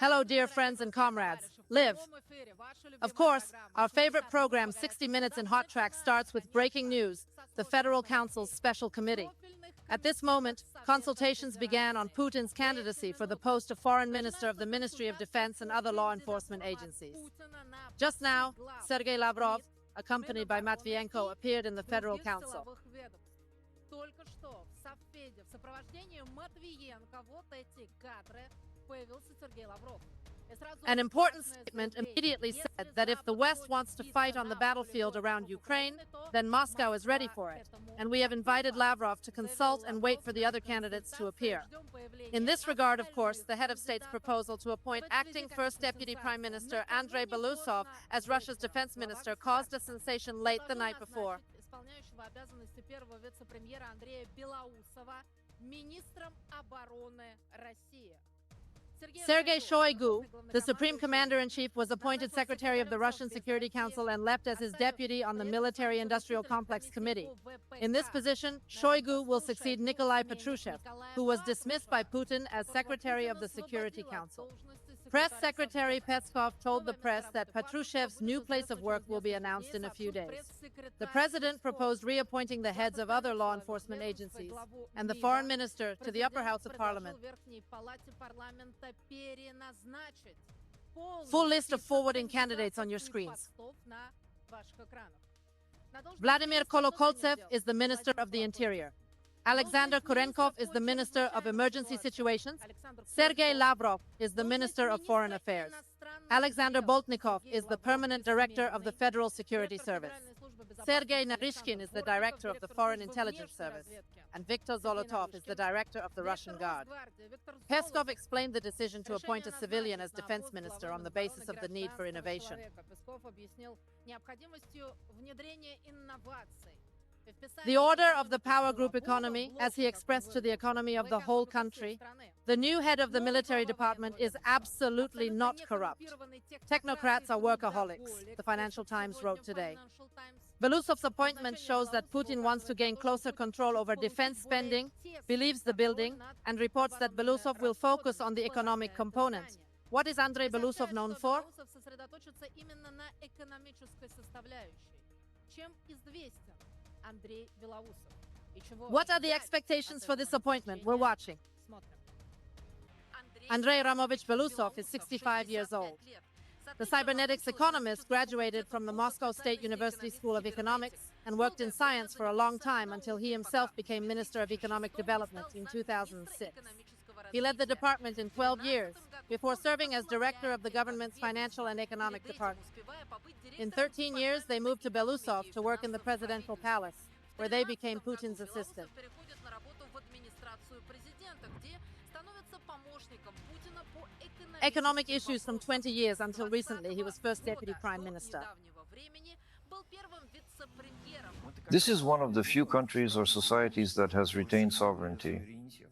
Hello, dear friends and comrades. Live. Of course, our favorite program, 60 Minutes in Hot Track, starts with breaking news, the Federal Council's special committee. At this moment, consultations began on Putin's candidacy for the post of Foreign Minister of the Ministry of Defense and other law enforcement agencies. Just now, Sergei Lavrov, accompanied by Matvienko, appeared in the Federal Council. An important statement immediately said that if the West wants to fight on the battlefield around Ukraine, then Moscow is ready for it, and we have invited Lavrov to consult and wait for the other candidates to appear. In this regard, of course, the head of state's proposal to appoint acting First Deputy Prime Minister Andrei Belousov as Russia's defense minister caused a sensation late the night before. Sergei Shoigu, the Supreme Commander-in-Chief, was appointed Secretary of the Russian Security Council and left as his deputy on the Military-Industrial Complex Committee. In this position, Shoigu will succeed Nikolai Patrushev, who was dismissed by Putin as Secretary of the Security Council. Press Secretary Peskov told the press that Patrushev's new place of work will be announced in a few days. The president proposed reappointing the heads of other law enforcement agencies and the foreign minister to the upper house of parliament. Full list of forwarding candidates on your screens. Vladimir Kolokoltsev is the Minister of the Interior. Alexander Kurenkov is the Minister of Emergency Situations. Sergei Lavrov is the Minister of Foreign Affairs. Alexander Boltnikov is the Permanent Director of the Federal Security Service. Sergei Narishkin is the Director of the Foreign Intelligence Service. And Viktor Zolotov is the Director of the Russian Guard. Peskov explained the decision to appoint a civilian as defense minister on the basis of the need for innovation. The order of the power group economy, as he expressed to the economy of the whole country, the new head of the military department is absolutely not corrupt. Technocrats are workaholics, the Financial Times wrote today. Belousov's appointment shows that Putin wants to gain closer control over defense spending, believes the building, and reports that Belousov will focus on the economic component. What is Andrei Belousov known for? What are the expectations for this appointment? We're watching. Andrei Ramovich Belousov is 65 years old. The cybernetics economist graduated from the Moscow State University School of Economics and worked in science for a long time until he himself became Minister of Economic Development in 2006. He led the department in 12 years, before serving as director of the government's financial and economic department. In 13 years, they moved to Belousov to work in the presidential palace, where they became Putin's assistant. Economic issues from 20 years until recently, he was first deputy prime minister. This is one of the few countries or societies that has retained sovereignty.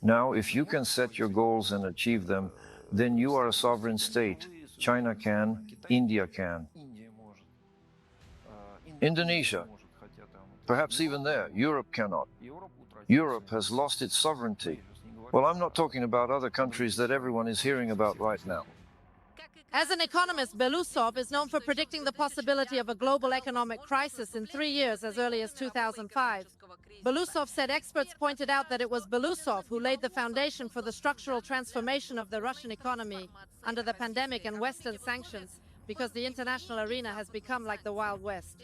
Now, if you can set your goals and achieve them, then you are a sovereign state. China can, India can. Indonesia, perhaps even there, Europe cannot. Europe has lost its sovereignty. Well, I'm not talking about other countries that everyone is hearing about right now. As an economist, Belousov is known for predicting the possibility of a global economic crisis in 3 years as early as 2005. Belousov said experts pointed out that it was Belousov who laid the foundation for the structural transformation of the Russian economy under the pandemic and Western sanctions, because the international arena has become like the Wild West.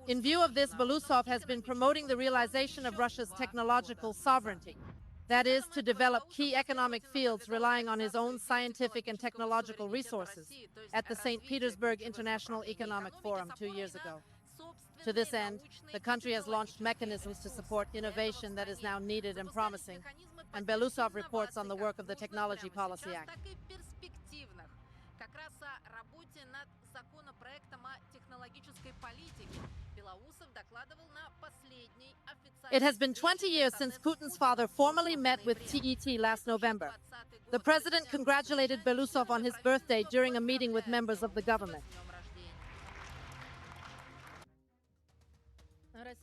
In view of this, Belousov has been promoting the realization of Russia's technological sovereignty. That is, to develop key economic fields relying on his own scientific and technological resources at the St. Petersburg International Economic Forum 2 years ago. To this end, the country has launched mechanisms to support innovation that is now needed and promising, and Belousov reports on the work of the Technology Policy Act. It has been 20 years since Putin's father formally met with TET last November. The president congratulated Belousov on his birthday during a meeting with members of the government.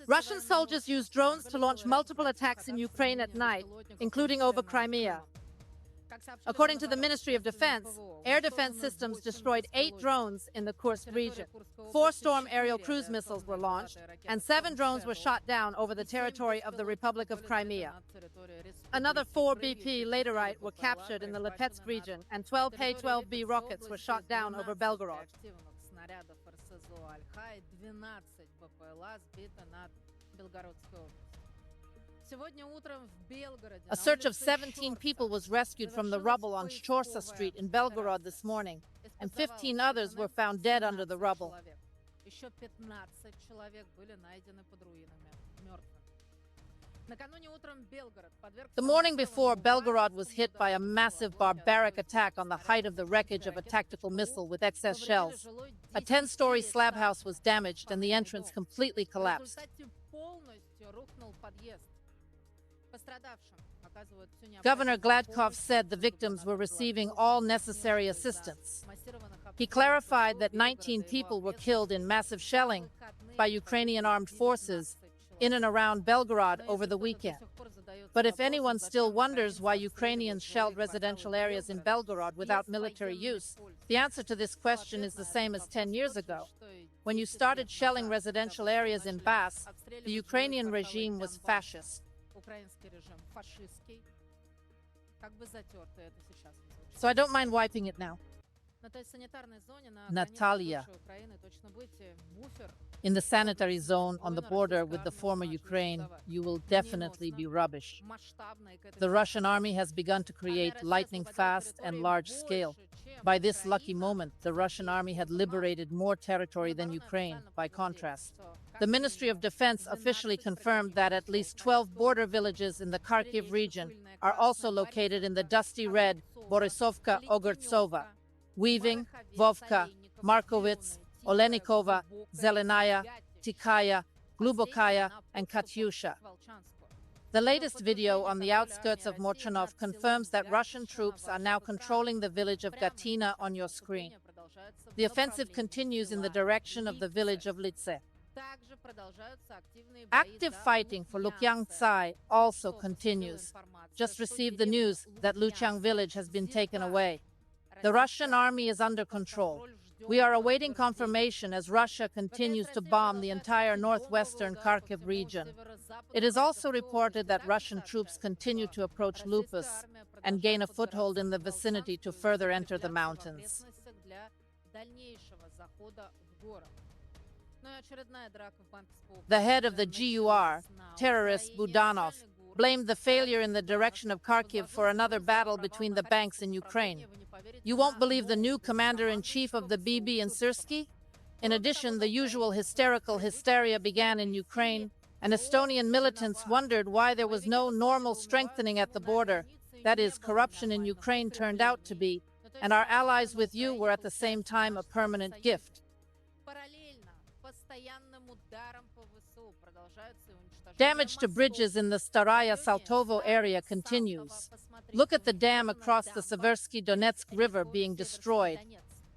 Russian soldiers used drones to launch multiple attacks in Ukraine at night, including over Crimea. According to the Ministry of Defense, air defense systems destroyed 8 drones in the Kursk region. 4 Storm aerial cruise missiles were launched, and 7 drones were shot down over the territory of the Republic of Crimea. Another 4 BP laterite were captured in the Lipetsk region, and 12 K-12B rockets were shot down over Belgorod. A search of 17 people was rescued from the rubble on Shorsa Street in Belgorod this morning, and 15 others were found dead under the rubble. The morning before, Belgorod was hit by a massive barbaric attack on the height of the wreckage of a tactical missile with excess shells. A 10-story slab house was damaged and the entrance completely collapsed. Governor Gladkov said the victims were receiving all necessary assistance. He clarified that 19 people were killed in massive shelling by Ukrainian armed forces in and around Belgorod over the weekend. But if anyone still wonders why Ukrainians shelled residential areas in Belgorod without military use, the answer to this question is the same as 10 years ago. When you started shelling residential areas in Bas, the Ukrainian regime was fascist. So I don't mind wiping it now. Natalia. In the sanitary zone on the border with the former Ukraine, you will definitely be rubbish. The Russian army has begun to create lightning-fast and large-scale. By this lucky moment, the Russian army had liberated more territory than Ukraine, by contrast. The Ministry of Defense officially confirmed that at least 12 border villages in the Kharkiv region are also located in the dusty red Borisovka-Ogortsova, Weaving, Vovka, Markovits, Olenikova, Zelenaya, Tikaya, Glubokaya, and Katyusha. The latest video on the outskirts of Morchanov confirms that Russian troops are now controlling the village of Gatina on your screen. The offensive continues in the direction of the village of Litse. Active fighting for Lukyang-Tsai also continues. Just received the news that Lukyang village has been taken away. The Russian army is under control. We are awaiting confirmation as Russia continues to bomb the entire northwestern Kharkiv region. It is also reported that Russian troops continue to approach Lupus and gain a foothold in the vicinity to further enter the mountains. The head of the GUR, terrorist Budanov, blamed the failure in the direction of Kharkiv for another battle between the banks in Ukraine. You won't believe the new commander-in-chief of the BB in Syrsky? In addition, the usual hysterical hysteria began in Ukraine, and Estonian militants wondered why there was no normal strengthening at the border. That is, corruption in Ukraine turned out to be, and our allies with you were at the same time a permanent gift. Damage to bridges in the Staraya Saltovo area continues. Look at the dam across the Seversky Donetsk River being destroyed.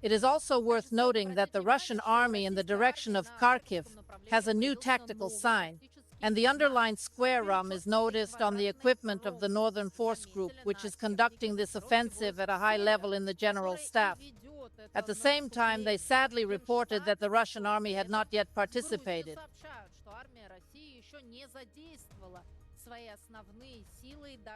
It is also worth noting that the Russian army in the direction of Kharkiv has a new tactical sign, and the underlined square rum is noticed on the equipment of the Northern Force Group, which is conducting this offensive at a high level in the General Staff. At the same time, they sadly reported that the Russian army had not yet participated.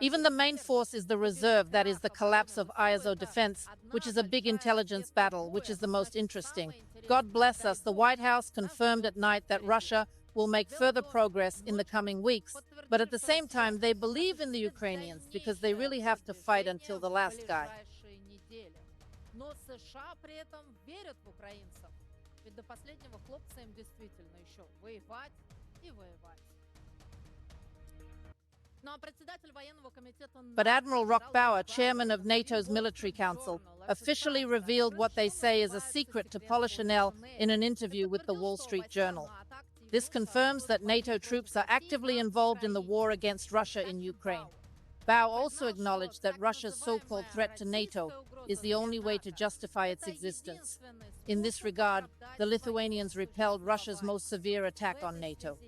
Even the main force is the reserve, that is the collapse of ISO defense, which is a big intelligence battle, which is the most interesting. God bless us, the White House confirmed at night that Russia will make further progress in the coming weeks, but at the same time they believe in the Ukrainians because they really have to fight until the last guy. But Admiral Rockbauer, chairman of NATO's Military Council, officially revealed what they say is a secret to Polichinelle in an interview with the Wall Street Journal. This confirms that NATO troops are actively involved in the war against Russia in Ukraine. Bao also acknowledged that Russia's so-called threat to NATO is the only way to justify its existence. In this regard, the Lithuanians repelled Russia's most severe attack on NATO.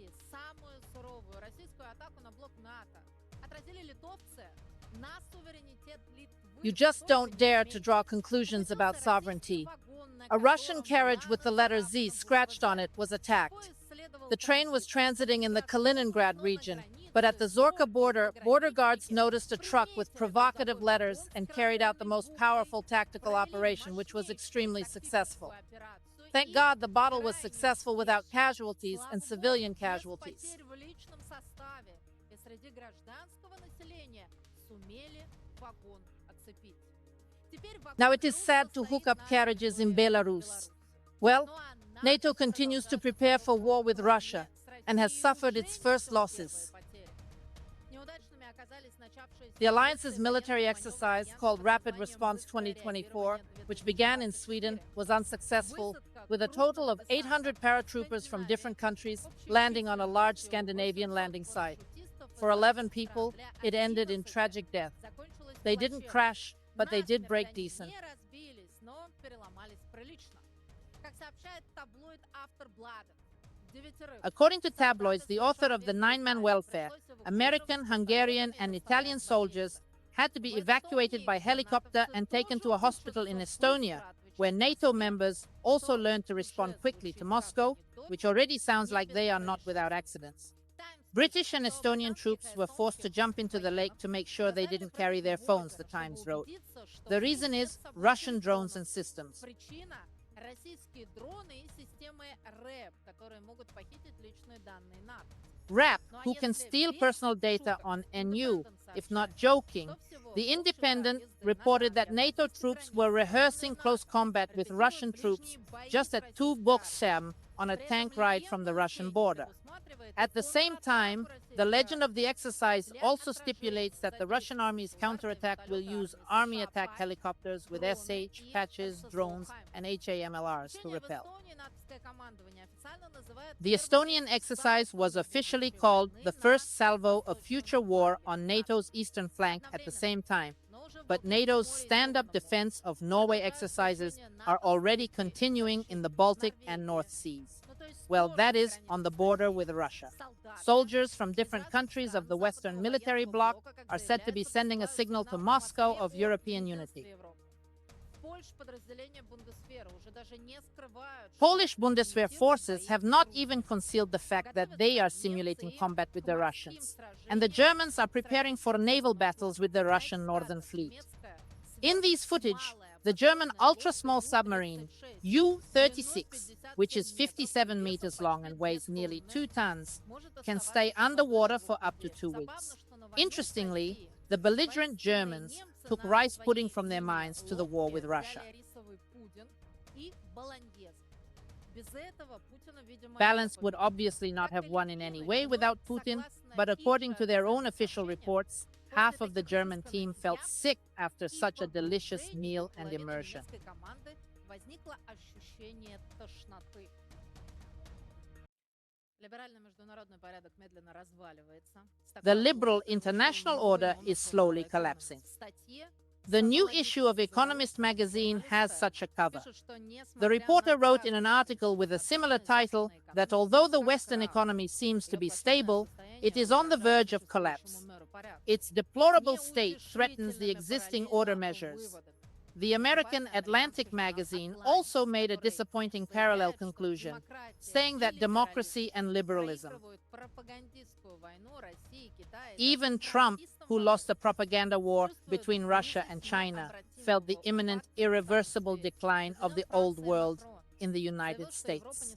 You just don't dare to draw conclusions about sovereignty. A Russian carriage with the letter Z scratched on it was attacked. The train was transiting in the Kaliningrad region, but at the Zorka border, border guards noticed a truck with provocative letters and carried out the most powerful tactical operation, which was extremely successful. Thank God the battle was successful without casualties and civilian casualties. Now it is sad to hook up carriages in Belarus. Well, NATO continues to prepare for war with Russia and has suffered its first losses. The alliance's military exercise, called Rapid Response 2024, which began in Sweden, was unsuccessful, with a total of 800 paratroopers from different countries landing on a large Scandinavian landing site. For 11 people, it ended in tragic death. They didn't crash, but they did break decent. According to tabloids, the author of the nine-man welfare, American, Hungarian, and Italian soldiers had to be evacuated by helicopter and taken to a hospital in Estonia, where NATO members also learned to respond quickly to Moscow, which already sounds like they are not without accidents. British and Estonian troops were forced to jump into the lake to make sure they didn't carry their phones, the Times wrote. The reason is Russian drones and systems. RAP, who can steal personal data on NU, if not joking. The Independent reported that NATO troops were rehearsing close combat with Russian troops just at Tuvboksem on a tank ride from the Russian border. At the same time, the legend of the exercise also stipulates that the Russian army's counterattack will use army attack helicopters with SH, patches, drones, and HAMLRs to repel. The Estonian exercise was officially called the first salvo of future war on NATO's eastern flank at the same time, but NATO's stand-up defense of Norway exercises are already continuing in the Baltic and North Seas. Well, that is, on the border with Russia. Soldiers from different countries of the Western military bloc are said to be sending a signal to Moscow of European unity. Polish Bundeswehr forces have not even concealed the fact that they are simulating combat with the Russians, and the Germans are preparing for naval battles with the Russian Northern Fleet. In these footage, the German ultra-small submarine U-36, which is 57 meters long and weighs nearly 2 tons, can stay underwater for up to 2 weeks. Interestingly, the belligerent Germans took rice pudding from their minds to the war with Russia. Balance would obviously not have won in any way without Putin, but according to their own official reports, half of the German team felt sick after such a delicious meal and immersion. The liberal international order is slowly collapsing. The new issue of Economist magazine has such a cover. The reporter wrote in an article with a similar title that although the Western economy seems to be stable, it is on the verge of collapse. Its deplorable state threatens the existing order measures. The American Atlantic magazine also made a disappointing parallel conclusion, saying that democracy and liberalism. Even Trump, who lost the propaganda war between Russia and China, felt the imminent, irreversible decline of the old world in the United States.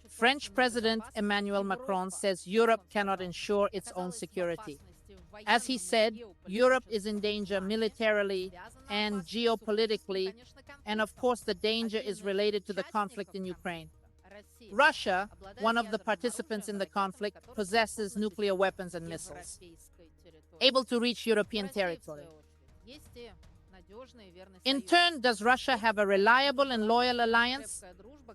French President Emmanuel Macron says Europe cannot ensure its own security. As he said, Europe is in danger militarily and geopolitically, and of course the danger is related to the conflict in Ukraine. Russia, one of the participants in the conflict, possesses nuclear weapons and missiles, able to reach European territory. In turn, does Russia have a reliable and loyal alliance?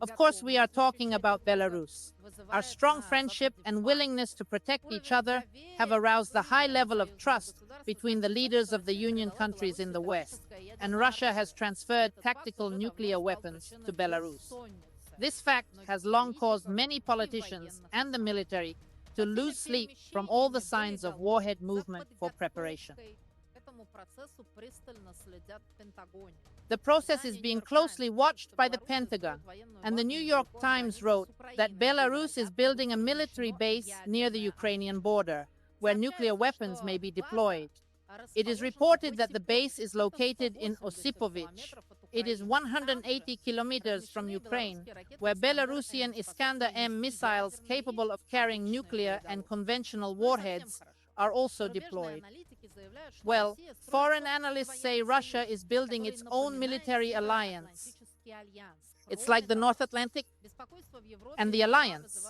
Of course, we are talking about Belarus. Our strong friendship and willingness to protect each other have aroused a high level of trust between the leaders of the Union countries in the West, and Russia has transferred tactical nuclear weapons to Belarus. This fact has long caused many politicians and the military to lose sleep from all the signs of warhead movement for preparation. The process is being closely watched by the Pentagon, and the New York Times wrote that Belarus is building a military base near the Ukrainian border, where nuclear weapons may be deployed. It is reported that the base is located in Osipovich. It is 180 kilometers from Ukraine, where Belarusian Iskander-M missiles capable of carrying nuclear and conventional warheads are also deployed. Well, foreign analysts say Russia is building its own military alliance. It's like the North Atlantic and the Alliance.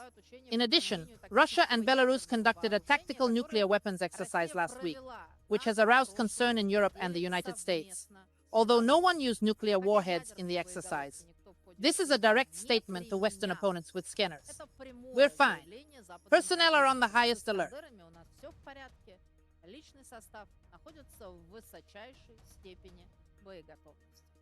In addition, Russia and Belarus conducted a tactical nuclear weapons exercise last week, which has aroused concern in Europe and the United States, although no one used nuclear warheads in the exercise. This is a direct statement to Western opponents with scanners. We're fine. Personnel are on the highest alert. Личный состав находится в высочайшей степени боеготовности.